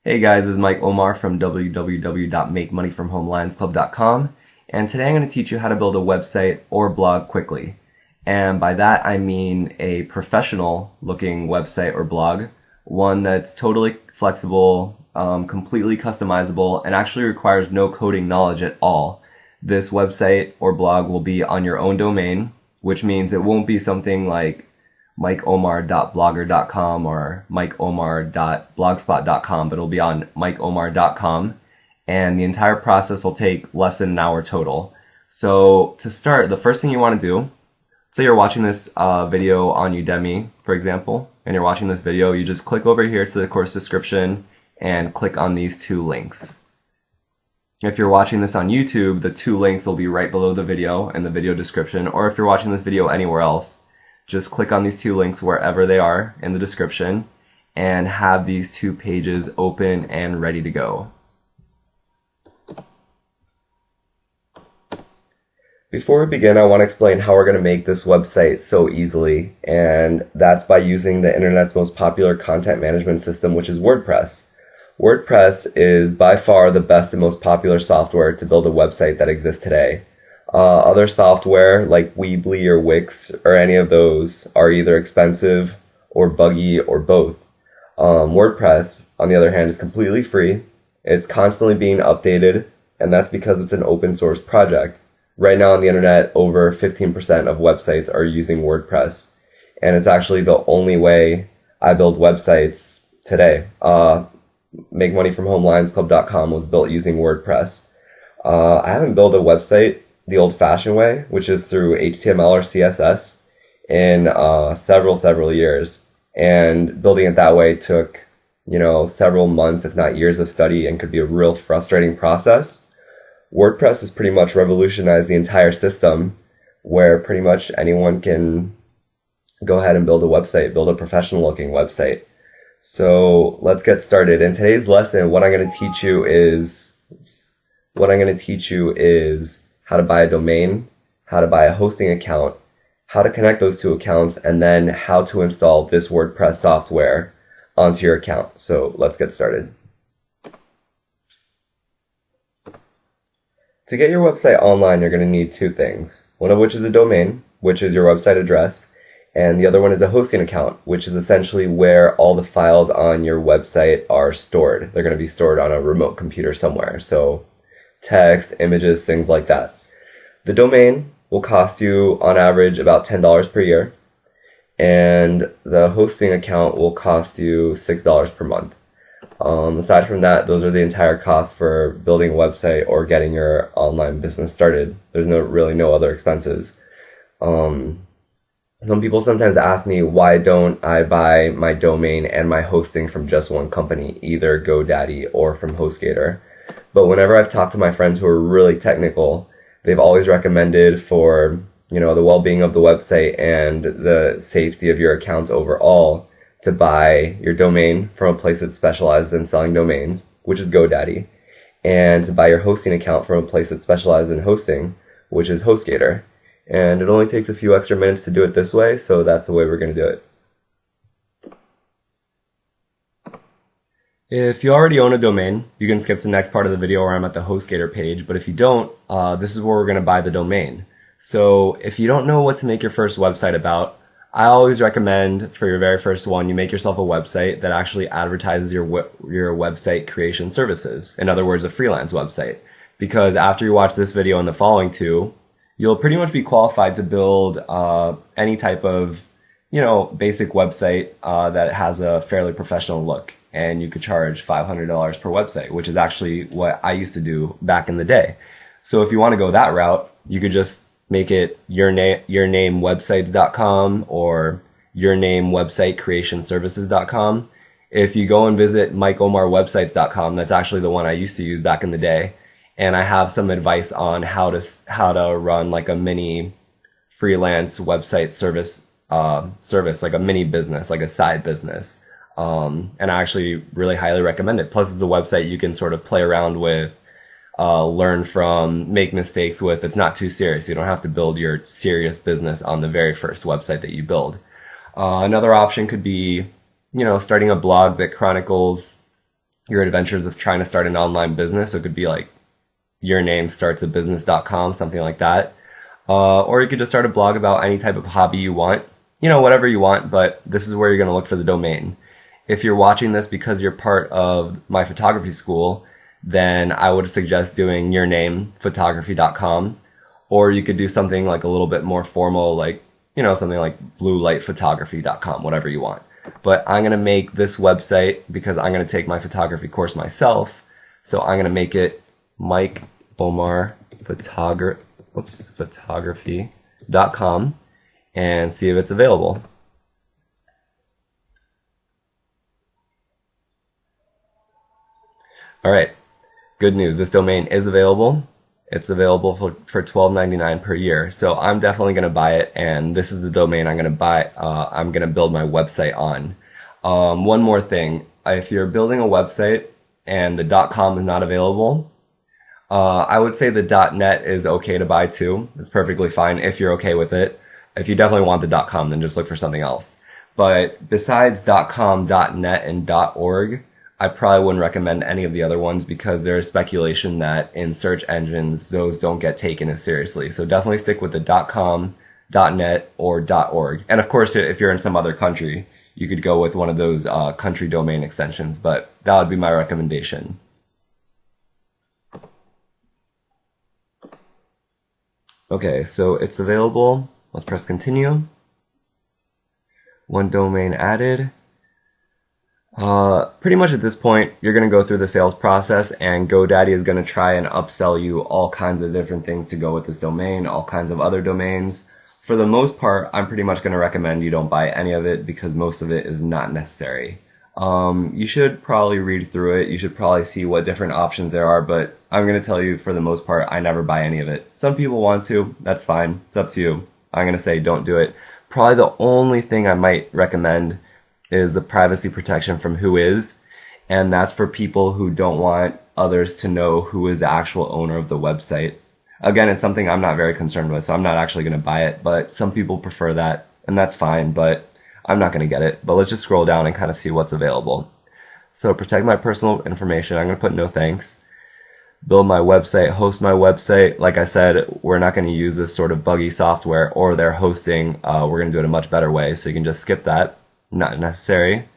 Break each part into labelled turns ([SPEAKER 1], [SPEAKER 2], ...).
[SPEAKER 1] Hey guys, this is Mike Omar from www.makemoneyfromhomelionsclub.com, and today I'm going to teach you how to build a website or blog quickly. And by that I mean a professional looking website or blog, one that's totally flexible, completely customizable, and actually requires no coding knowledge at all. This website or blog will be on your own domain, which means it won't be something like mikeomar.blogger.com or mikeomar.blogspot.com, but it'll be on mikeomar.com, and the entire process will take less than an hour total. So to start, the first thing you want to do, say you're watching this video on Udemy, for example, and you're watching this video, you just click over here to the course description and click on these two links. If you're watching this on YouTube, the two links will be right below the video in the video description, or if you're watching this video anywhere else, just click on these two links wherever they are in the description and have these two pages open and ready to go. Before we begin, I want to explain how we're going to make this website so easily, and that's by using the internet's most popular content management system, which is WordPress. WordPress is by far the best and most popular software to build a website that exists today. Other software like Weebly or Wix or any of those are either expensive or buggy or both. WordPress, on the other hand, is completely free. It's constantly being updated, and that's because it's an open source project. Right now on the internet, over 15% of websites are using WordPress, and it's actually the only way I build websites today. MakeMoneyFromHomeLionsClub.com was built using WordPress. I haven't built a website the old-fashioned way, which is through HTML or CSS, in several years. And building it that way took, several months, if not years of study, and could be a real frustrating process. WordPress has pretty much revolutionized the entire system, where pretty much anyone can go ahead and build a website, build a professional-looking website. So let's get started. In today's lesson, what I'm going to teach you is how to buy a domain, how to buy a hosting account, how to connect those two accounts, and then how to install this WordPress software onto your account. So let's get started. To get your website online, you're going to need two things, one of which is a domain, which is your website address, and the other one is a hosting account, which is essentially where all the files on your website are stored. They're going to be stored on a remote computer somewhere. So text, images, things like that. The domain will cost you on average about $10 per year, and the hosting account will cost you $6 per month. Aside from that, those are the entire costs for building a website or getting your online business started. There's really no other expenses. Some people sometimes ask me, why don't I buy my domain and my hosting from just one company, either GoDaddy or from HostGator? But whenever I've talked to my friends who are really technical, they've always recommended for, the well-being of the website and the safety of your accounts overall to buy your domain from a place that specializes in selling domains, which is GoDaddy, and to buy your hosting account from a place that specializes in hosting, which is HostGator. And it only takes a few extra minutes to do it this way, so that's the way we're going to do it. If you already own a domain, you can skip to the next part of the video where I'm at the HostGator page, but if you don't, this is where we're going to buy the domain. So if you don't know what to make your first website about, I always recommend for your very first one, you make yourself a website that actually advertises your website creation services. In other words, a freelance website. Because after you watch this video and the following two, you'll pretty much be qualified to build any type of, basic website that has a fairly professional look. And you could charge $500 per website, which is actually what I used to do back in the day. So if you want to go that route, you could just make it yournamewebsites.com or yournamewebsitecreationservices.com. If you go and visit mikeomarwebsites.com, that's actually the one I used to use back in the day. And I have some advice on how to run like a mini freelance website service, like a mini business, like a side business. And I actually really highly recommend it. Plus, it's a website you can sort of play around with, learn from, make mistakes with. It's not too serious. You don't have to build your serious business on the very first website that you build. Another option could be, starting a blog that chronicles your adventures of trying to start an online business. So it could be like yournamestartsabusiness.com, something like that. Or you could just start a blog about any type of hobby you want, whatever you want, but this is where you're going to look for the domain. If you're watching this because you're part of my photography school, then I would suggest doing yournamephotography.com, or you could do something like a little bit more formal, like, something like bluelightphotography.com, whatever you want. But I'm going to make this website because I'm going to take my photography course myself. So I'm going to make it photography.com and see if it's available. All right, good news. This domain is available. It's available for $12.99 per year. So I'm definitely going to buy it, and this is the domain I'm going to buy. I'm going to build my website on. One more thing. If you're building a website and the .com is not available, I would say the .net is okay to buy too. It's perfectly fine if you're okay with it. If you definitely want the .com, then just look for something else. But besides .com, .net, and .org, I probably wouldn't recommend any of the other ones because there is speculation that in search engines, those don't get taken as seriously. So definitely stick with the .com, .net, or .org. And of course, if you're in some other country, you could go with one of those country domain extensions, but that would be my recommendation. Okay, so it's available. Let's press continue. One domain added. Pretty much at this point, you're going to go through the sales process, and GoDaddy is going to try and upsell you all kinds of different things to go with this domain, all kinds of other domains. For the most part, I'm pretty much going to recommend you don't buy any of it because most of it is not necessary. You should probably read through it. You should probably see what different options there are, but I'm going to tell you for the most part, I never buy any of it. Some people want to. That's fine. It's up to you. I'm going to say don't do it. Probably the only thing I might recommend is the privacy protection from Whois, and that's for people who don't want others to know who is the actual owner of the website. Again, it's something I'm not very concerned with, so I'm not actually going to buy it, but some people prefer that, and that's fine, but I'm not going to get it. But let's just scroll down and kind of see what's available. So protect my personal information. I'm going to put no thanks. Build my website, host my website. Like I said, we're not going to use this sort of buggy software or their hosting. We're going to do it a much better way, so you can just skip that. Not necessary.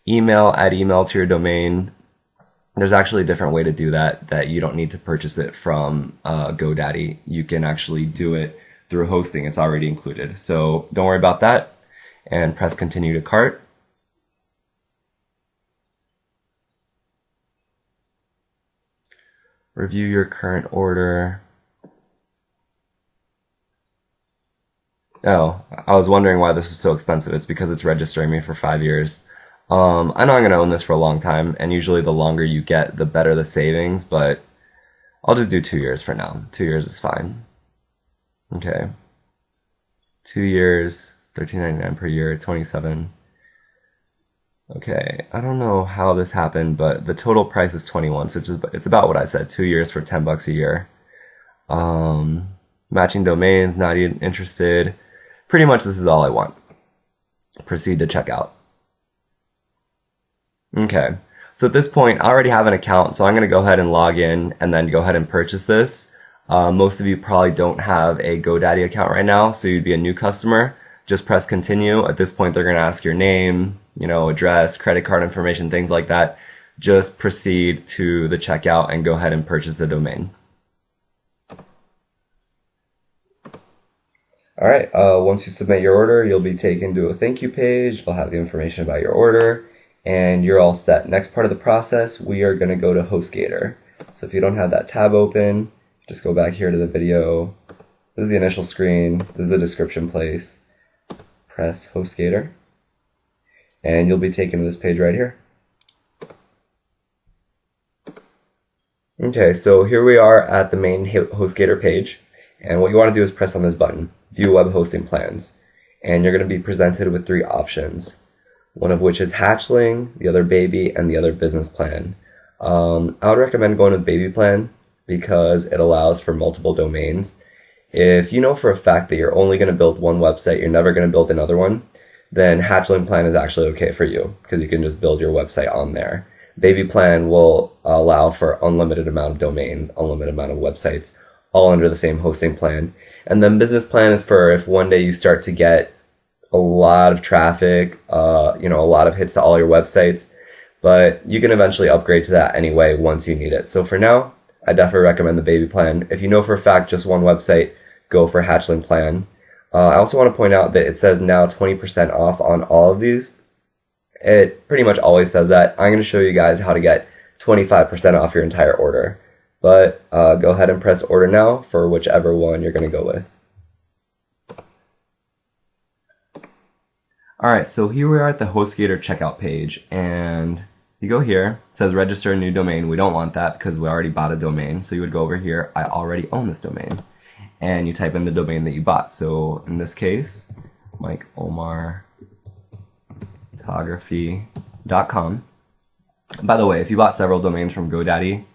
[SPEAKER 1] Add email to your domain. There's actually a different way to do that you don't need to purchase it from GoDaddy. You can actually do it through hosting. It's already included. So don't worry about that. And press continue to cart. Review your current order. Oh, I was wondering why this is so expensive. It's because it's registering me for 5 years. I know I'm going to own this for a long time, and usually the longer you get, the better the savings, but I'll just do 2 years for now. 2 years is fine. Okay. 2 years, $13.99 per year, 27. Okay, I don't know how this happened, but the total price is 21, so it's about what I said, 2 years for $10 a year. Matching domains, not even interested. Pretty much this is all I want. Proceed to checkout. Okay, so at this point, I already have an account, so I'm going to go ahead and log in and then go ahead and purchase this. Most of you probably don't have a GoDaddy account right now, so you'd be a new customer. Just press continue. At this point, they're going to ask your name, address, credit card information, things like that. Just proceed to the checkout and go ahead and purchase the domain. All right, once you submit your order, you'll be taken to a thank you page. They'll have the information about your order, and you're all set. Next part of the process, we are going to go to HostGator. So if you don't have that tab open, just go back here to the video. This is the initial screen. This is the description place. Press HostGator, and you'll be taken to this page right here. Okay, so here we are at the main HostGator page, and what you want to do is press on this button, View Web Hosting Plans, and you're going to be presented with 3 options, one of which is Hatchling, the other Baby, and the other Business Plan. I would recommend going with Baby Plan because it allows for multiple domains. If you know for a fact that you're only going to build one website, you're never going to build another one, then Hatchling Plan is actually okay for you because you can just build your website on there. Baby plan will allow for unlimited amount of domains, unlimited amount of websites, all under the same hosting plan. And then business plan is for if one day you start to get a lot of traffic, a lot of hits to all your websites, but you can eventually upgrade to that anyway once you need it. So for now, I definitely recommend the baby plan. If you know for a fact just one website, go for hatchling plan. I also want to point out that it says now 20% off on all of these. It pretty much always says that. I'm going to show you guys how to get 25% off your entire order. But go ahead and press order now for whichever one you're going to go with. Alright, so here we are at the HostGator checkout page, and you go here, it says register a new domain. We don't want that because we already bought a domain. So you would go over here, I already own this domain. And you type in the domain that you bought. So in this case, MikeOmarPhotography.com. By the way, if you bought several domains from GoDaddy,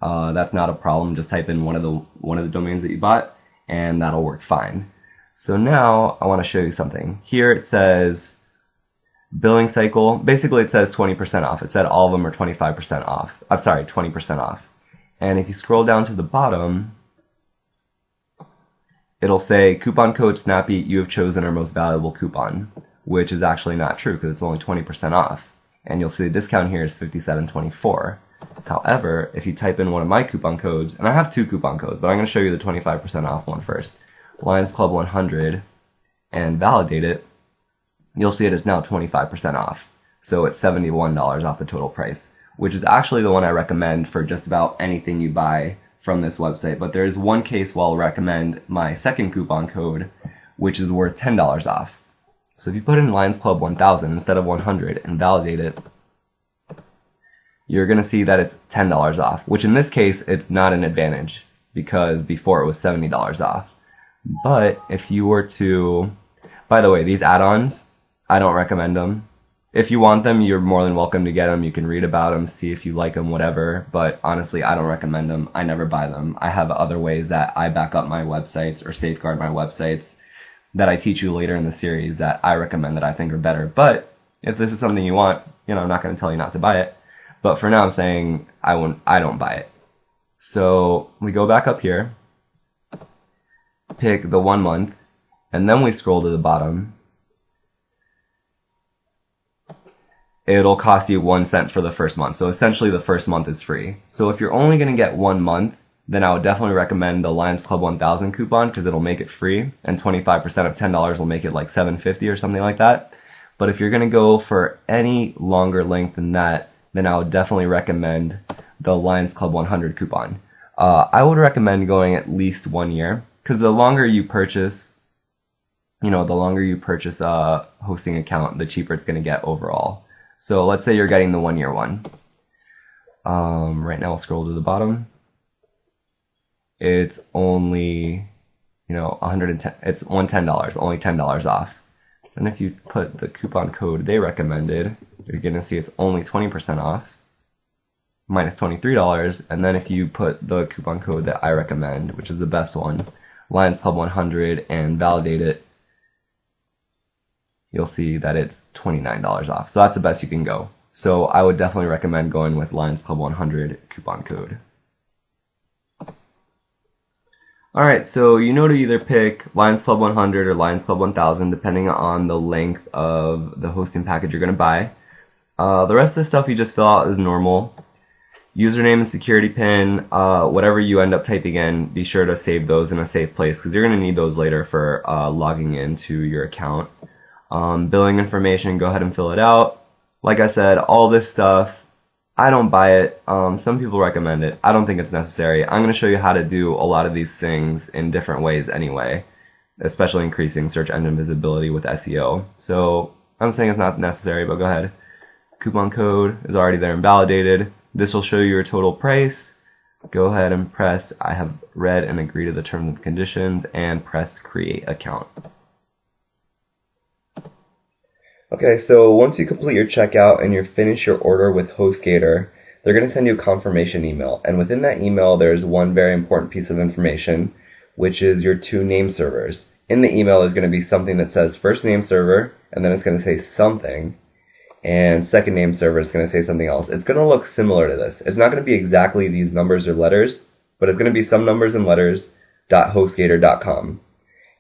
[SPEAKER 1] that's not a problem. Just type in one of the domains that you bought, and that'll work fine. So now I want to show you something. Here it says billing cycle. Basically, it says 20% off. It said all of them are 25% off. I'm sorry, 20% off. And if you scroll down to the bottom, it'll say coupon code Snappy, you have chosen our most valuable coupon, which is actually not true because it's only 20% off. And you'll see the discount here is $57.24. However, if you type in one of my coupon codes, and I have two coupon codes, but I'm going to show you the 25% off one first, Lions Club 100, and validate it, you'll see it is now 25% off. So it's $71 off the total price, which is actually the one I recommend for just about anything you buy from this website. But there is one case where I'll recommend my second coupon code, which is worth $10 off. So if you put in Lions Club 1000 instead of 100 and validate it, you're going to see that it's $10 off, which in this case, it's not an advantage because before it was $70 off. But if you were to, by the way, these add-ons, I don't recommend them. If you want them, you're more than welcome to get them. You can read about them, see if you like them, whatever. But honestly, I don't recommend them. I never buy them. I have other ways that I back up my websites or safeguard my websites that I teach you later in the series that I recommend that I think are better. But if this is something you want, I'm not going to tell you not to buy it. But for now, I'm saying I don't buy it. So we go back up here, pick the 1 month, and then we scroll to the bottom. It'll cost you 1 cent for the first month. So essentially the first month is free. So if you're only going to get 1 month, then I would definitely recommend the Lions Club 1000 coupon because it'll make it free, and 25% of $10 will make it like $7.50 or something like that. But if you're going to go for any longer length than that, then I would definitely recommend the Lions Club 100 coupon. I would recommend going at least 1 year because the longer you purchase, a hosting account, the cheaper it's going to get overall. So let's say you're getting the 1 year one. Right now I'll scroll to the bottom. It's only, $110. It's $110, only $10 off. And if you put the coupon code they recommended, you're going to see it's only 20% off, minus $23. And then if you put the coupon code that I recommend, which is the best one, Lions Club 100, and validate it, you'll see that it's $29 off. So that's the best you can go. So I would definitely recommend going with Lions Club 100 coupon code. Alright, so to either pick Lions Club 100 or Lions Club 1000 depending on the length of the hosting package you're going to buy. The rest of the stuff you just fill out is normal. Username and security pin, whatever you end up typing in, be sure to save those in a safe place because you're going to need those later for logging into your account. Billing information, go ahead and fill it out. Like I said, all this stuff, I don't buy it. Some people recommend it. I don't think it's necessary. I'm going to show you how to do a lot of these things in different ways anyway, especially increasing search engine visibility with SEO. So I'm saying it's not necessary, but go ahead. Coupon code is already there and validated. This will show you your total price. Go ahead and press I have read and agree to the terms and conditions and press create account. Okay, so once you complete your checkout and you finish your order with HostGator, they're going to send you a confirmation email. And within that email, there's one very important piece of information, which is your 2 name servers. In the email is going to be something that says first name server, and then it's going to say something. and second name server is going to say something else. It's going to look similar to this. It's not going to be exactly these numbers or letters, but it's going to be some numbers and letters .hostgator.com.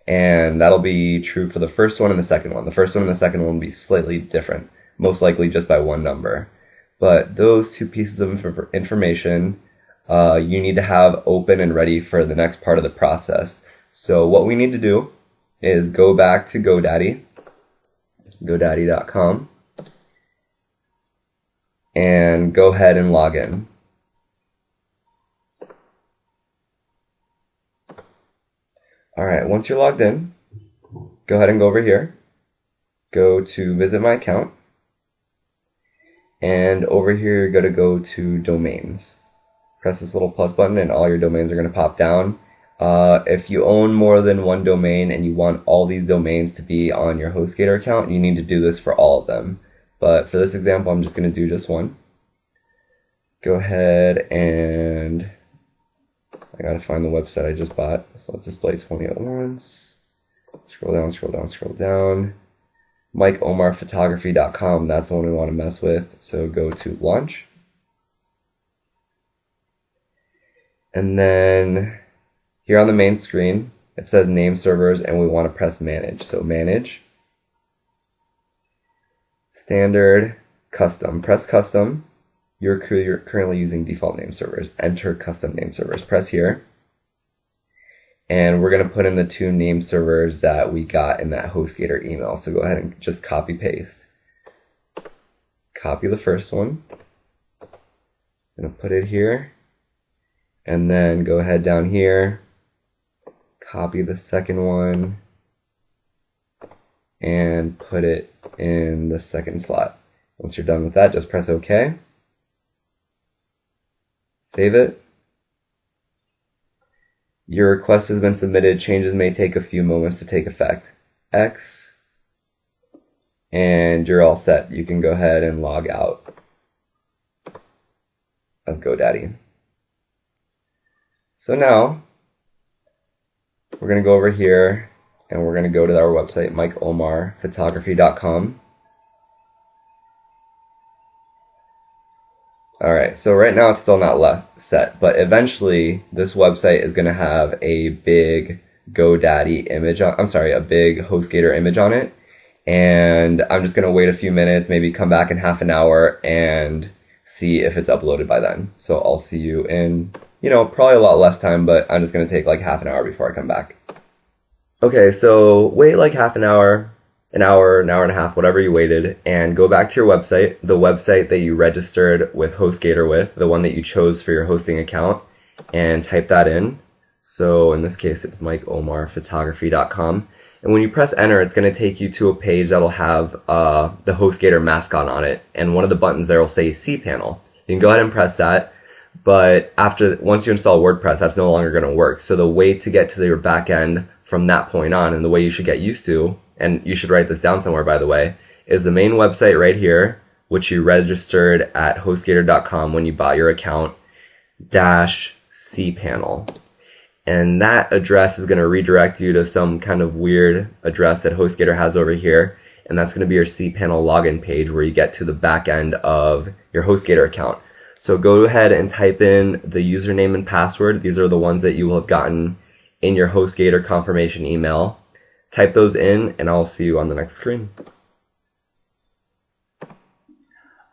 [SPEAKER 1] And that'll be true for the first one and the second one. The first one and the second one will be slightly different, most likely just by one number. But those two pieces of information you need to have open and ready for the next part of the process. So what we need to do is go back to GoDaddy, godaddy.com, and go ahead and log in. Alright, once you're logged in, go ahead and go over here, go to visit my account, and over here you're going to go to domains. Press this little plus button and all your domains are going to pop down. If you own more than one domain and you want all these domains to be on your HostGator account, you need to do this for all of them. But for this example, I'm just going to do just one. Go ahead and I gotta find the website I just bought. So let's display 20 at once. Scroll down, scroll down, scroll down. MikeOmarPhotography.com, that's the one we want to mess with. So go to launch. And then here on the main screen, it says name servers and we want to press manage. So manage. Standard, custom. Press custom. You're currently using default name servers. Enter custom name servers. Press here. And we're going to put in the two name servers that we got in that HostGator email. So go ahead and just copy paste. Copy the first one. I'm going to put it here. And then go ahead down here. Copy the second one. And put it in the second slot. Once you're done with that, just press OK. Save it. Your request has been submitted. Changes may take a few moments to take effect. X. And you're all set. You can go ahead and log out of GoDaddy. So now, we're going to go over here and we're going to go to our website, MikeOmarPhotography.com. Alright, so right now it's still not set, but eventually this website is going to have a big GoDaddy image, a big HostGator image on it, and I'm just going to wait a few minutes, maybe come back in half an hour and see if it's uploaded by then. So I'll see you in, probably a lot less time, but I'm just going to take like half an hour before I come back. Okay, so wait like half an hour and a half, whatever you waited, and go back to your website, the website that you registered with HostGator with, the one that you chose for your hosting account, and type that in. So in this case, it's MikeOmarPhotography.com. And when you press enter, it's going to take you to a page that'll have the HostGator mascot on it, and one of the buttons there will say cPanel. You can go ahead and press that, but once you install WordPress, that's no longer going to work. So the way to get to your back end from that point on, and the way you should get used to, and you should write this down somewhere, by the way, is the main website right here, which you registered at HostGator.com when you bought your account, -cPanel. And that address is going to redirect you to some kind of weird address that HostGator has over here, and that's going to be your cPanel login page where you get to the back end of your HostGator account. So go ahead and type in the username and password. These are the ones that you will have gotten in your HostGator confirmation email. Type those in, and I'll see you on the next screen.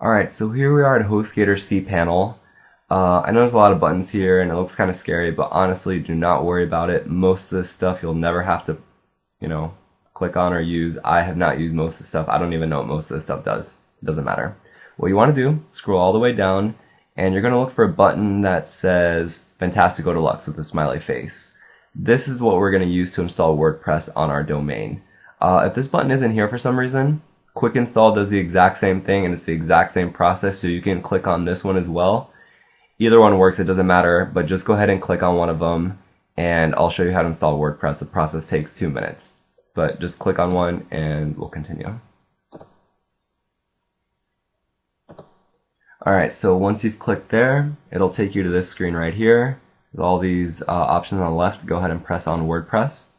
[SPEAKER 1] Alright, so here we are at HostGator cPanel. I know there's a lot of buttons here, and it looks kind of scary, but honestly, do not worry about it. Most of this stuff you'll never have to, click on or use. I have not used most of the stuff. I don't even know what most of this stuff does. It doesn't matter. What you want to do, scroll all the way down, and you're going to look for a button that says Fantastico Deluxe with a smiley face. This is what we're going to use to install WordPress on our domain. If this button isn't here for some reason, Quick Install does the exact same thing, and it's the exact same process, so you can click on this one as well. Either one works, it doesn't matter, but just go ahead and click on one of them, and I'll show you how to install WordPress. The process takes 2 minutes, but just click on one and we'll continue. Alright, so once you've clicked there, it'll take you to this screen right here. With all these options on the left, go ahead and press on WordPress.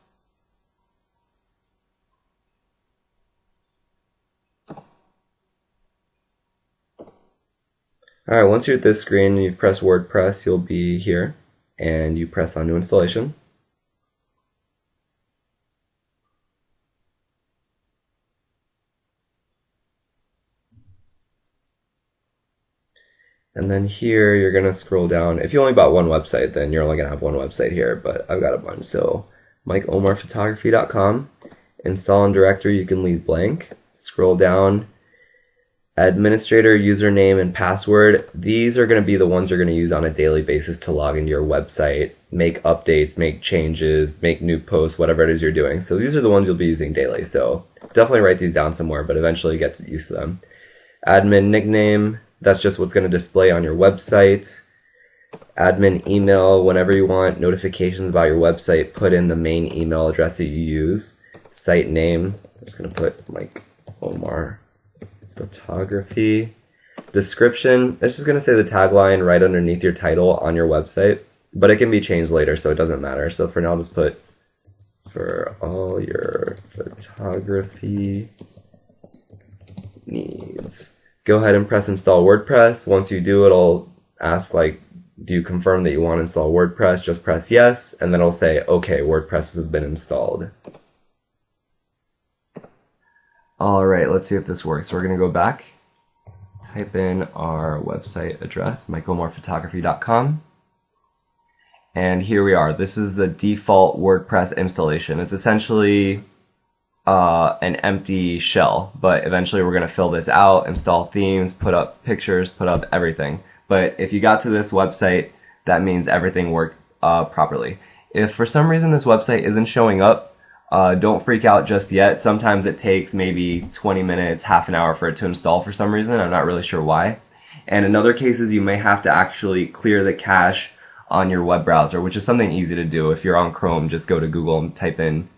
[SPEAKER 1] Alright, once you're at this screen and you've pressed WordPress, you'll be here, and you press on New Installation. And then here you're going to scroll down. If you only bought one website, then you're only going to have one website here, but I've got a bunch. So MikeOmarPhotography.com. Install and directory you can leave blank. Scroll down. Administrator, username, and password. These are going to be the ones you're going to use on a daily basis to log into your website, make updates, make changes, make new posts, whatever it is you're doing. So these are the ones you'll be using daily. So definitely write these down somewhere, but eventually get used to them. Admin nickname. That's just what's going to display on your website. Admin email, whenever you want notifications about your website, put in the main email address that you use. Site name, I'm just going to put Mike Omar Photography. Description, it's just going to say the tagline right underneath your title on your website, but it can be changed later, so it doesn't matter. So for now, just put for all your photography needs. Go ahead and press install WordPress. Once you do, it'll ask like, do you confirm that you want to install WordPress? Just press yes, and then it'll say, okay, WordPress has been installed. All right, let's see if this works. So we're going to go back, type in our website address, MikeOmarPhotography.com. And here we are. This is the default WordPress installation. It's essentially an empty shell, but eventually we're going to fill this out, install themes, put up pictures, put up everything. But if you got to this website, that means everything worked properly. If for some reason this website isn't showing up, don't freak out just yet. Sometimes it takes maybe 20 minutes, half an hour for it to install for some reason. I'm not really sure why. And in other cases, you may have to actually clear the cache on your web browser, which is something easy to do. If you're on Chrome, just go to Google and type in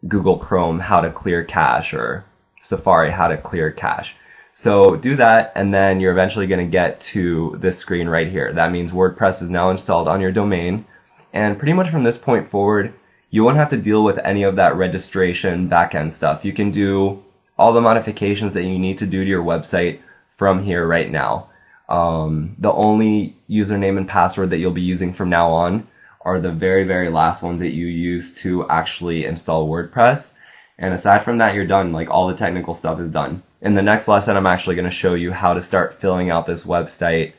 [SPEAKER 1] Google Chrome how to clear cache, or Safari how to clear cache. So do that, and then you're eventually going to get to this screen right here. That means WordPress is now installed on your domain, and pretty much from this point forward, you won't have to deal with any of that registration backend stuff. You can do all the modifications that you need to do to your website from here right now. The only username and password that you'll be using from now on are the very, very last ones that you use to actually install WordPress. And aside from that, you're done. Like, all the technical stuff is done. In the next lesson, I'm actually going to show you how to start filling out this website,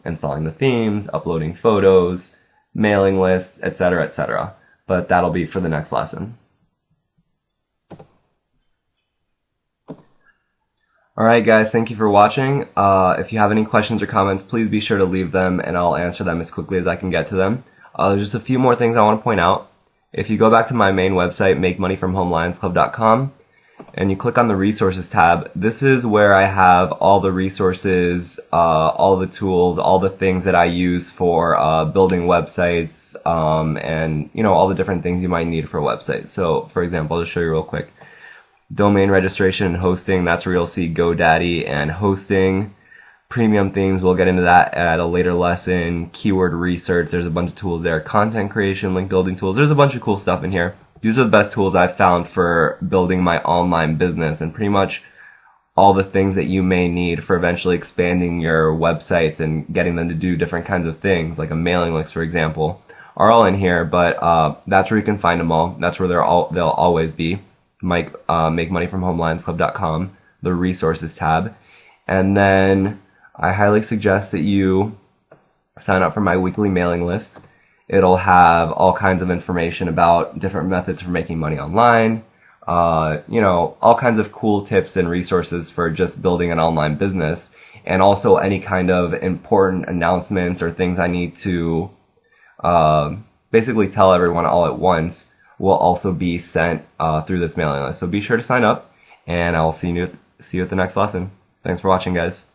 [SPEAKER 1] installing the themes, uploading photos, mailing lists, etc., etc. But that'll be for the next lesson. Alright guys, thank you for watching. If you have any questions or comments, please be sure to leave them and I'll answer them as quickly as I can get to them. There's just a few more things I want to point out. If you go back to my main website, makemoneyfromhomelionsclub.com, and you click on the resources tab, this is where I have all the resources, all the tools, all the things that I use for building websites, and all the different things you might need for a website. So for example, I'll just show you real quick. Domain registration and hosting, that's where you'll see GoDaddy and hosting. Premium themes, we'll get into that at a later lesson. Keyword research, there's a bunch of tools there. Content creation, link building tools, there's a bunch of cool stuff in here. These are the best tools I've found for building my online business, and pretty much all the things that you may need for eventually expanding your websites and getting them to do different kinds of things, like a mailing list, for example, are all in here, but that's where you can find them all. That's where they'll always be. MakeMoneyFromHomelionsClub.com, the resources tab. And then I highly suggest that you sign up for my weekly mailing list. It'll have all kinds of information about different methods for making money online, all kinds of cool tips and resources for just building an online business, and also any kind of important announcements or things I need to basically tell everyone all at once will also be sent through this mailing list. So be sure to sign up, and I will see you at the next lesson. Thanks for watching, guys.